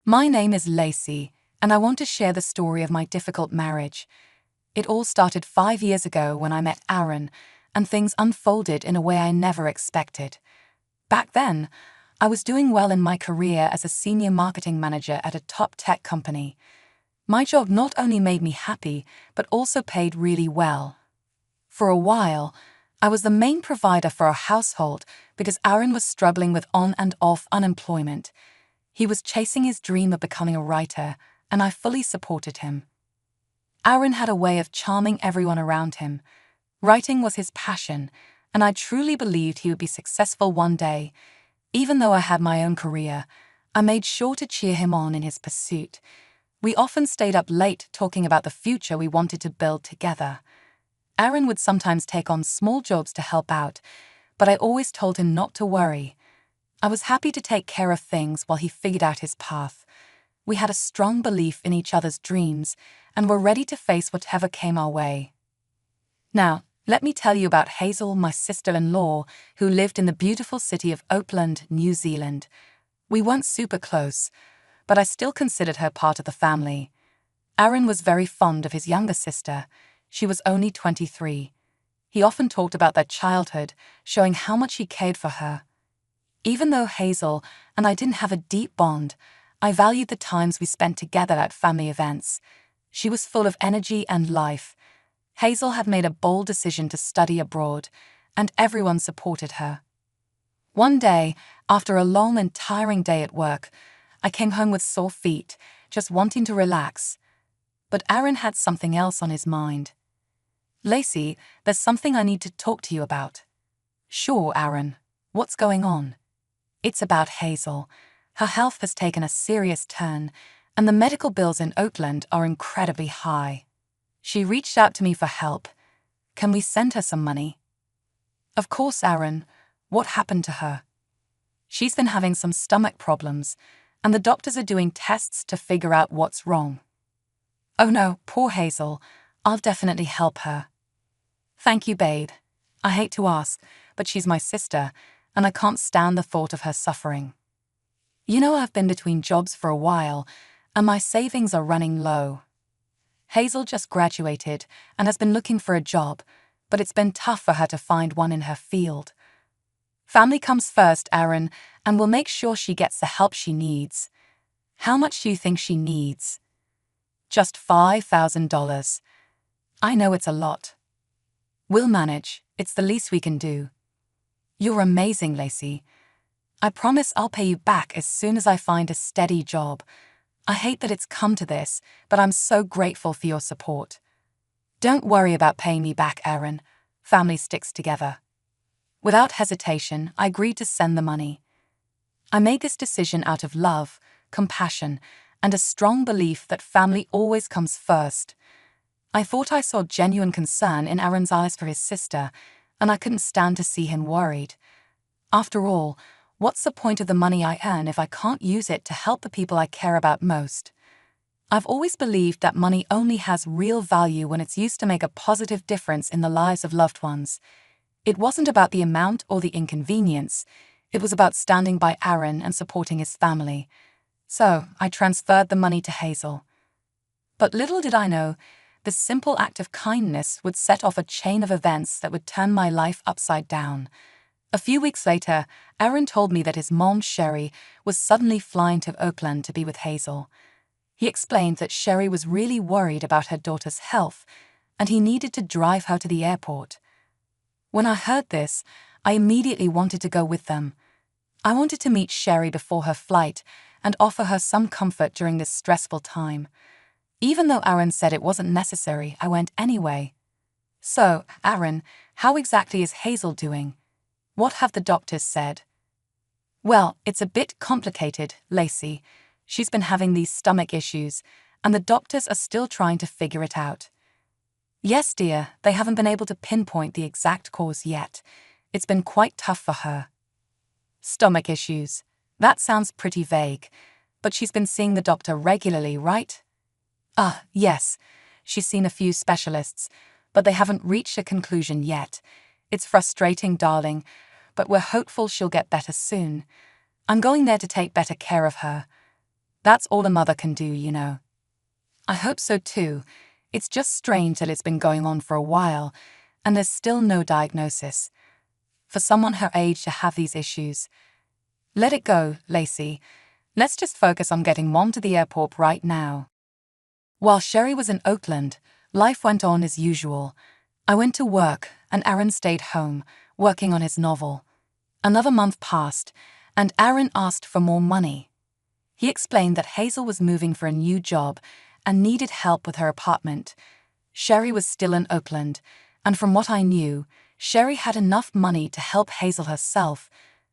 My name is Lacey, and I want to share the story of my difficult marriage. It all started 5 years ago when I met Aaron, and things unfolded in a way I never expected. Back then, I was doing well in my career as a senior marketing manager at a top tech company. My job not only made me happy, but also paid really well. For a while, I was the main provider for our household because Aaron was struggling with on and off unemployment. He was chasing his dream of becoming a writer, and I fully supported him. Aaron had a way of charming everyone around him. Writing was his passion, and I truly believed he would be successful one day. Even though I had my own career, I made sure to cheer him on in his pursuit. We often stayed up late talking about the future we wanted to build together. Aaron would sometimes take on small jobs to help out, but I always told him not to worry. I was happy to take care of things while he figured out his path. We had a strong belief in each other's dreams and were ready to face whatever came our way. Now, let me tell you about Hazel, my sister-in-law, who lived in the beautiful city of Auckland, New Zealand. We weren't super close, but I still considered her part of the family. Aaron was very fond of his younger sister. She was only 23. He often talked about their childhood, showing how much he cared for her. Even though Hazel and I didn't have a deep bond, I valued the times we spent together at family events. She was full of energy and life. Hazel had made a bold decision to study abroad, and everyone supported her. One day, after a long and tiring day at work, I came home with sore feet, just wanting to relax. But Aaron had something else on his mind. "Lacey, there's something I need to talk to you about." "Sure, Aaron. What's going on?" "It's about Hazel. Her health has taken a serious turn, and the medical bills in Auckland are incredibly high. She reached out to me for help. Can we send her some money?" "Of course, Aaron. What happened to her?" "She's been having some stomach problems, and the doctors are doing tests to figure out what's wrong." "Oh no, poor Hazel. I'll definitely help her." "Thank you, babe. I hate to ask, but she's my sister, and I can't stand the thought of her suffering. You know, I've been between jobs for a while, and my savings are running low. Hazel just graduated and has been looking for a job, but it's been tough for her to find one in her field. Family comes first, Aaron, and we'll make sure she gets the help she needs." "How much do you think she needs?" "Just $5,000. I know it's a lot." "We'll manage. It's the least we can do." "You're amazing, Lacey. I promise I'll pay you back as soon as I find a steady job. I hate that it's come to this, but I'm so grateful for your support." "Don't worry about paying me back, Aaron. Family sticks together." Without hesitation, I agreed to send the money. I made this decision out of love, compassion, and a strong belief that family always comes first. I thought I saw genuine concern in Aaron's eyes for his sister, and I couldn't stand to see him worried. After all, what's the point of the money I earn if I can't use it to help the people I care about most? I've always believed that money only has real value when it's used to make a positive difference in the lives of loved ones. It wasn't about the amount or the inconvenience. It was about standing by Aaron and supporting his family. So I transferred the money to Hazel. But little did I know, this simple act of kindness would set off a chain of events that would turn my life upside down. A few weeks later, Aaron told me that his mom, Sherry, was suddenly flying to Auckland to be with Hazel. He explained that Sherry was really worried about her daughter's health, and he needed to drive her to the airport. When I heard this, I immediately wanted to go with them. I wanted to meet Sherry before her flight and offer her some comfort during this stressful time. Even though Aaron said it wasn't necessary, I went anyway. "So, Aaron, how exactly is Hazel doing? What have the doctors said?" "Well, it's a bit complicated, Lacey. She's been having these stomach issues, and the doctors are still trying to figure it out." "Yes, dear, they haven't been able to pinpoint the exact cause yet. It's been quite tough for her." "Stomach issues. That sounds pretty vague. But she's been seeing the doctor regularly, right?" Yes. She's seen a few specialists, but they haven't reached a conclusion yet. It's frustrating, darling, but we're hopeful she'll get better soon. I'm going there to take better care of her." That's all a mother can do, you know. I hope so too. It's just strange that it's been going on for a while, and there's still no diagnosis. For someone her age to have these issues. Let it go, Lacey. Let's just focus on getting Mom to the airport right now. While Sherry was in Oakland, life went on as usual. I went to work, and Aaron stayed home, working on his novel. Another month passed, and Aaron asked for more money. He explained that Hazel was moving for a new job and needed help with her apartment. Sherry was still in Oakland, and from what I knew, Sherry had enough money to help Hazel herself,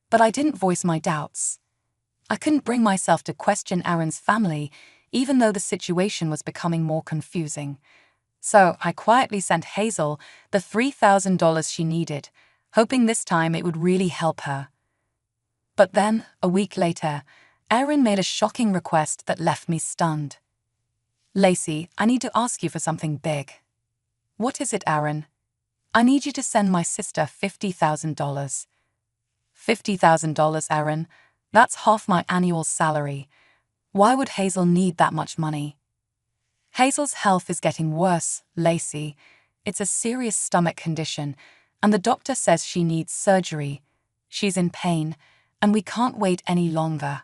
but I didn't voice my doubts. I couldn't bring myself to question Aaron's family, even though the situation was becoming more confusing. So I quietly sent Hazel the $3,000 she needed, hoping this time it would really help her. But then, a week later, Aaron made a shocking request that left me stunned. Lacey, I need to ask you for something big. What is it, Aaron? I need you to send my sister $50,000. $50,000, Aaron? That's half my annual salary. Why would Hazel need that much money? Hazel's health is getting worse, Lacey. It's a serious stomach condition, and the doctor says she needs surgery. She's in pain, and we can't wait any longer.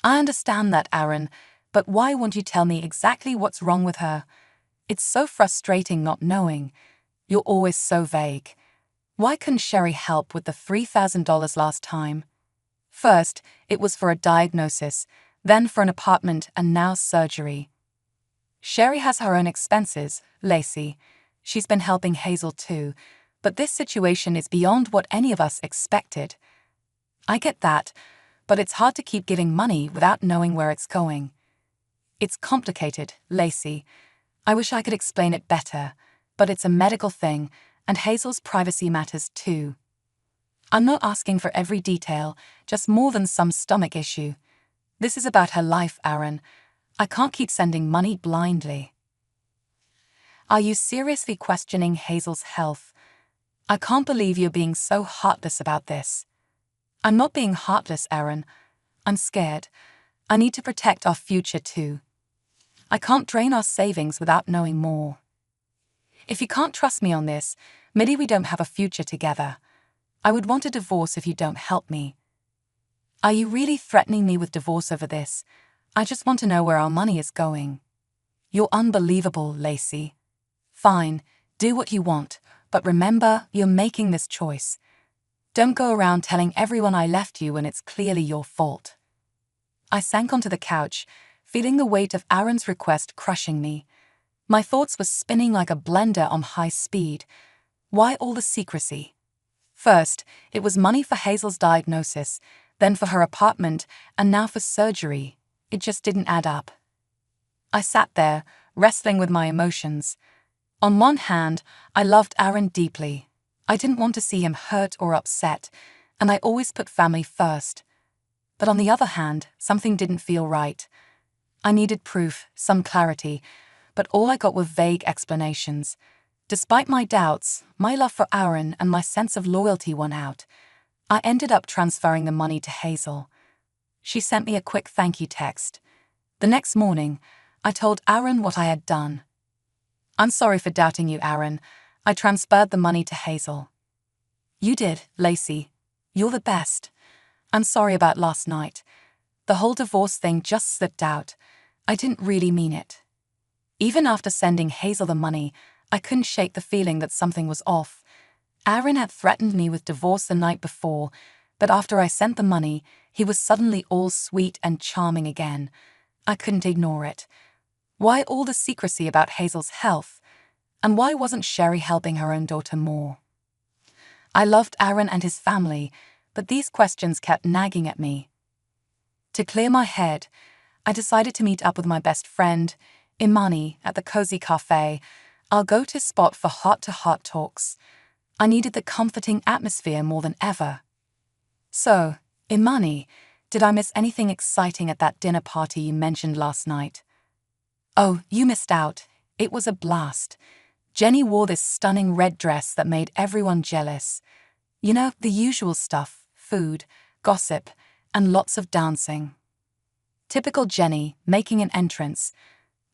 I understand that, Aaron, but why won't you tell me exactly what's wrong with her? It's so frustrating not knowing. You're always so vague. Why couldn't Sherry help with the $3,000 last time? First, it was for a diagnosis, then for an apartment, and now surgery. Sherry has her own expenses, Lacey. She's been helping Hazel too, but this situation is beyond what any of us expected. I get that, but it's hard to keep giving money without knowing where it's going. It's complicated, Lacey. I wish I could explain it better, but it's a medical thing, and Hazel's privacy matters too. I'm not asking for every detail, just more than some stomach issue. This is about her life, Aaron. I can't keep sending money blindly. Are you seriously questioning Hazel's health? I can't believe you're being so heartless about this. I'm not being heartless, Aaron. I'm scared. I need to protect our future too. I can't drain our savings without knowing more. If you can't trust me on this, maybe we don't have a future together. I would want a divorce if you don't help me. Are you really threatening me with divorce over this? I just want to know where our money is going. You're unbelievable, Lacey. Fine, do what you want, but remember, you're making this choice. Don't go around telling everyone I left you when it's clearly your fault. I sank onto the couch, feeling the weight of Aaron's request crushing me. My thoughts were spinning like a blender on high speed. Why all the secrecy? First, it was money for Hazel's diagnosis, then for her apartment, and now for surgery. It just didn't add up. I sat there, wrestling with my emotions. On one hand, I loved Aaron deeply. I didn't want to see him hurt or upset, and I always put family first. But on the other hand, something didn't feel right. I needed proof, some clarity, but all I got were vague explanations. Despite my doubts, my love for Aaron and my sense of loyalty won out. I ended up transferring the money to Hazel. She sent me a quick thank you text. The next morning, I told Aaron what I had done. I'm sorry for doubting you, Aaron. I transferred the money to Hazel. You did, Lacey. You're the best. I'm sorry about last night. The whole divorce thing just slipped out. I didn't really mean it. Even after sending Hazel the money, I couldn't shake the feeling that something was off. Aaron had threatened me with divorce the night before, but after I sent the money, he was suddenly all sweet and charming again. I couldn't ignore it. Why all the secrecy about Hazel's health? And why wasn't Sherry helping her own daughter more? I loved Aaron and his family, but these questions kept nagging at me. To clear my head, I decided to meet up with my best friend, Imani, at the Cozy Cafe, our go-to spot for heart-to-heart talks. I needed the comforting atmosphere more than ever. So, Imani, did I miss anything exciting at that dinner party you mentioned last night? Oh, you missed out. It was a blast. Jenny wore this stunning red dress that made everyone jealous. You know, the usual stuff, food, gossip, and lots of dancing. Typical Jenny, making an entrance.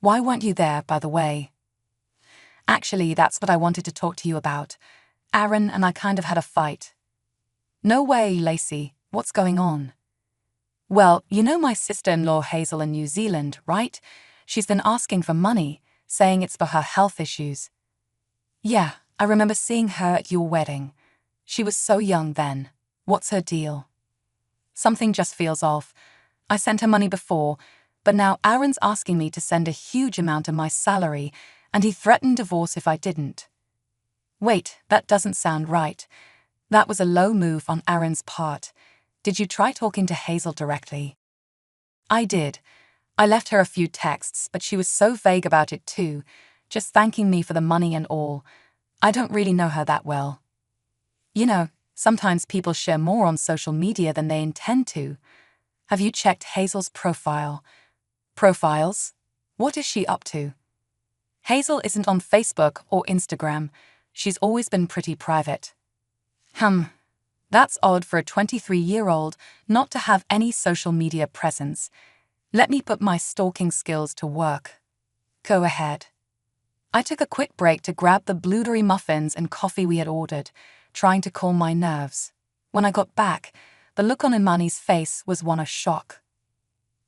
Why weren't you there, by the way? Actually, that's what I wanted to talk to you about. Aaron and I kind of had a fight. No way, Lacey. What's going on? Well, you know my sister-in-law Hazel in New Zealand, right? She's been asking for money, saying it's for her health issues. Yeah, I remember seeing her at your wedding. She was so young then. What's her deal? Something just feels off. I sent her money before, but now Aaron's asking me to send a huge amount of my salary, and he threatened divorce if I didn't. Wait, that doesn't sound right. That was a low move on Aaron's part. Did you try talking to Hazel directly? I did. I left her a few texts, but she was so vague about it too, just thanking me for the money and all. I don't really know her that well. You know, sometimes people share more on social media than they intend to. Have you checked Hazel's profile? Profiles? What is she up to? Hazel isn't on Facebook or Instagram. She's always been pretty private. That's odd for a 23-year-old not to have any social media presence. Let me put my stalking skills to work. Go ahead. I took a quick break to grab the blueberry muffins and coffee we had ordered, trying to calm my nerves. When I got back, the look on Imani's face was one of shock.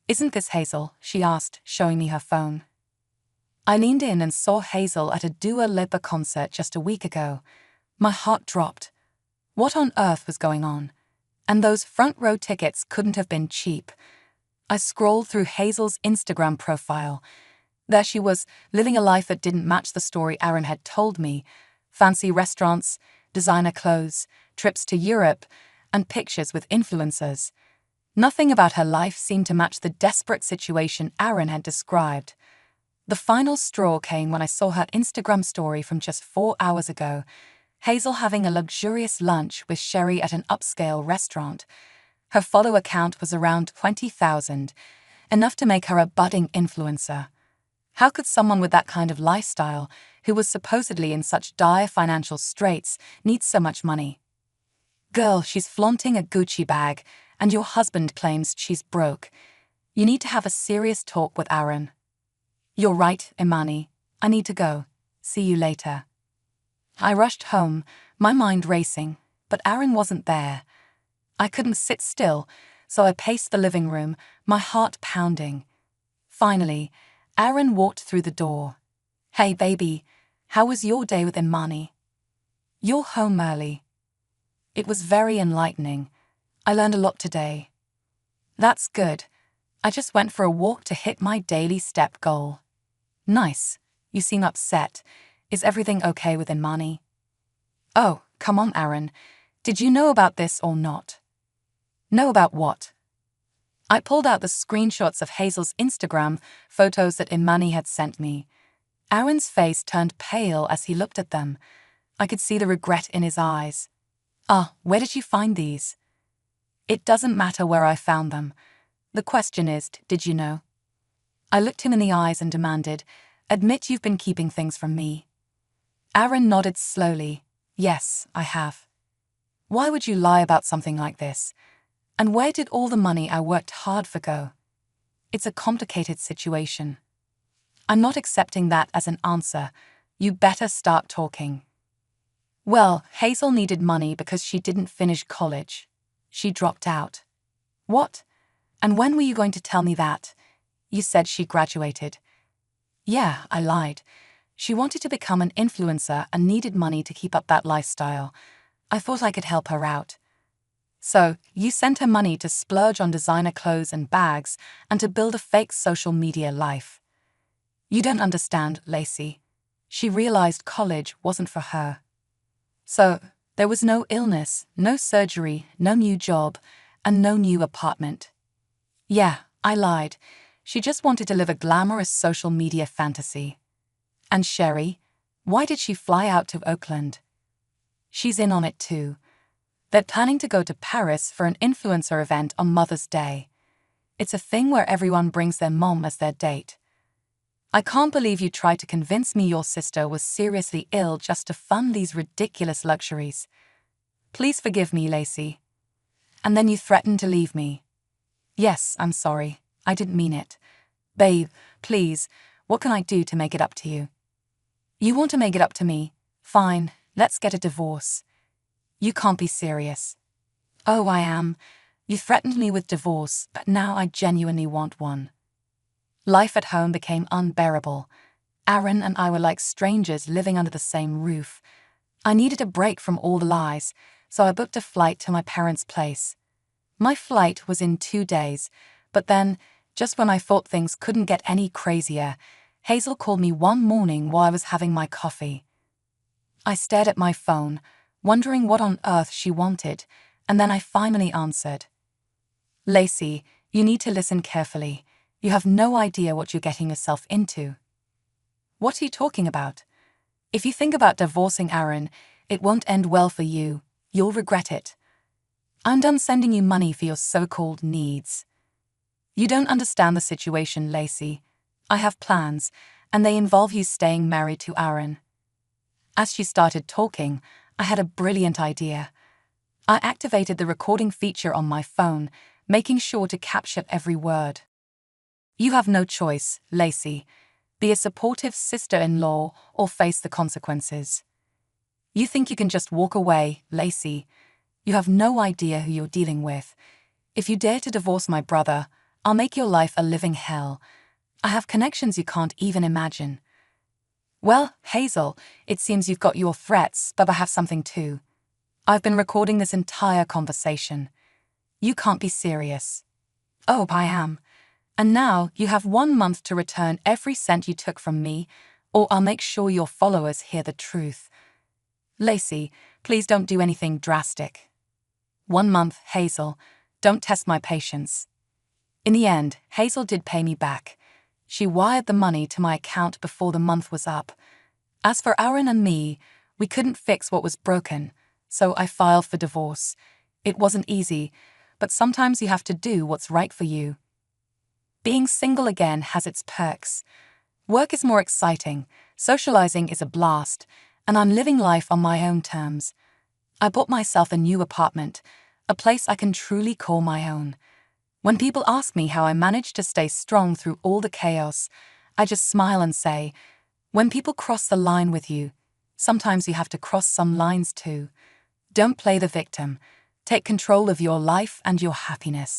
Isn't this Hazel? She asked, showing me her phone. I leaned in and saw Hazel at a Dua Lipa concert just a week ago. My heart dropped. What on earth was going on? And those front row tickets couldn't have been cheap. I scrolled through Hazel's Instagram profile. There she was, living a life that didn't match the story Aaron had told me. Fancy restaurants, designer clothes, trips to Europe, and pictures with influencers. Nothing about her life seemed to match the desperate situation Aaron had described. The final straw came when I saw her Instagram story from just 4 hours ago. Hazel having a luxurious lunch with Sherry at an upscale restaurant. Her follower count was around 20,000, enough to make her a budding influencer. How could someone with that kind of lifestyle, who was supposedly in such dire financial straits, need so much money? Girl, she's flaunting a Gucci bag, and your husband claims she's broke. You need to have a serious talk with Aaron. You're right, Imani. I need to go. See you later. I rushed home, my mind racing, but Aaron wasn't there. I couldn't sit still, so I paced the living room, my heart pounding. Finally, Aaron walked through the door. Hey baby, how was your day with Imani? You're home early. It was very enlightening. I learned a lot today. That's good. I just went for a walk to hit my daily step goal. Nice. You seem upset. Is everything okay with Imani? Oh, come on, Aaron. Did you know about this or not? Know about what? I pulled out the screenshots of Hazel's Instagram photos that Imani had sent me. Aaron's face turned pale as he looked at them. I could see the regret in his eyes. Where did you find these? It doesn't matter where I found them. The question is, did you know? I looked him in the eyes and demanded, admit you've been keeping things from me. Aaron nodded slowly. Yes, I have. Why would you lie about something like this? And where did all the money I worked hard for go? It's a complicated situation. I'm not accepting that as an answer. You better start talking. Well, Hazel needed money because she didn't finish college. She dropped out. What? And when were you going to tell me that? You said she graduated. Yeah, I lied. She wanted to become an influencer and needed money to keep up that lifestyle. I thought I could help her out. So, you sent her money to splurge on designer clothes and bags and to build a fake social media life. You don't understand, Lacey. She realized college wasn't for her. So, there was no illness, no surgery, no new job, and no new apartment. Yeah, I lied. She just wanted to live a glamorous social media fantasy. And Sherry? Why did she fly out to Oakland? She's in on it too. They're planning to go to Paris for an influencer event on Mother's Day. It's a thing where everyone brings their mom as their date. I can't believe you tried to convince me your sister was seriously ill just to fund these ridiculous luxuries. Please forgive me, Lacey. And then you threatened to leave me. Yes, I'm sorry. I didn't mean it. Babe, please, what can I do to make it up to you? You want to make it up to me? Fine, let's get a divorce. You can't be serious. Oh, I am. You threatened me with divorce, but now I genuinely want one. Life at home became unbearable. Aaron and I were like strangers living under the same roof. I needed a break from all the lies, so I booked a flight to my parents' place. My flight was in 2 days, but then, just when I thought things couldn't get any crazier, Hazel called me one morning while I was having my coffee. I stared at my phone, wondering what on earth she wanted, and then I finally answered. Lacey, you need to listen carefully. You have no idea what you're getting yourself into. What are you talking about? If you think about divorcing Aaron, it won't end well for you. You'll regret it. I'm done sending you money for your so-called needs. You don't understand the situation, Lacey. I have plans, and they involve you staying married to Aaron. As she started talking, I had a brilliant idea. I activated the recording feature on my phone, making sure to capture every word. You have no choice, Lacey. Be a supportive sister-in-law or face the consequences. You think you can just walk away, Lacey. You have no idea who you're dealing with. If you dare to divorce my brother, I'll make your life a living hell. I have connections you can't even imagine. Well, Hazel, it seems you've got your threats, but I have something too. I've been recording this entire conversation. You can't be serious. Oh, I am. And now you have 1 month to return every cent you took from me, or I'll make sure your followers hear the truth. Lacey, please don't do anything drastic. 1 month, Hazel. Don't test my patience. In the end, Hazel did pay me back. She wired the money to my account before the month was up. As for Aaron and me, we couldn't fix what was broken, so I filed for divorce. It wasn't easy, but sometimes you have to do what's right for you. Being single again has its perks. Work is more exciting, socializing is a blast, and I'm living life on my own terms. I bought myself a new apartment, a place I can truly call my own. When people ask me how I managed to stay strong through all the chaos, I just smile and say, when people cross the line with you, sometimes you have to cross some lines too. Don't play the victim. Take control of your life and your happiness.